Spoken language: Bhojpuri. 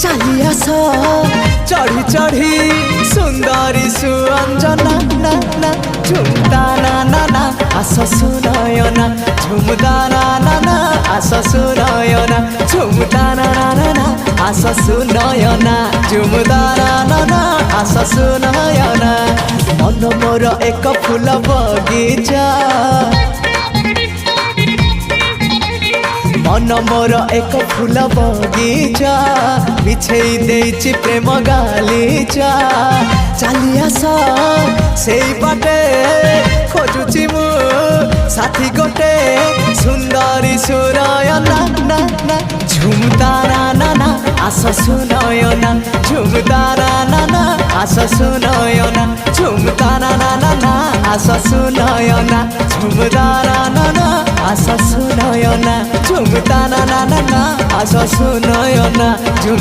चाली आस चढ़ी चढ़ी सुंदरी सुअंजना ना ना झुमता ना ना ना आस सुनयना झुमता ना ना ना आस सुनयना झुमता ना ना ना ना आस सुनयना झुमता ना ना ना आस सुनयना मन मोर एक फूल बगीचा मन मोर एक फूल बगीचा बिछेई देइछि प्रेम गालीचा चाली आस सेई बाटे खोजुछि मु साथी गोटे सुंदरी सुरयना ना ना झुमता ना ना ना आस सुनयना झुमता ना ना ना आस सुनयना झुमता ना ना ना ना आस सुनयना झुमता ना ना ना आस सुनयना झुमता ना ना ना ना आस सुनयना।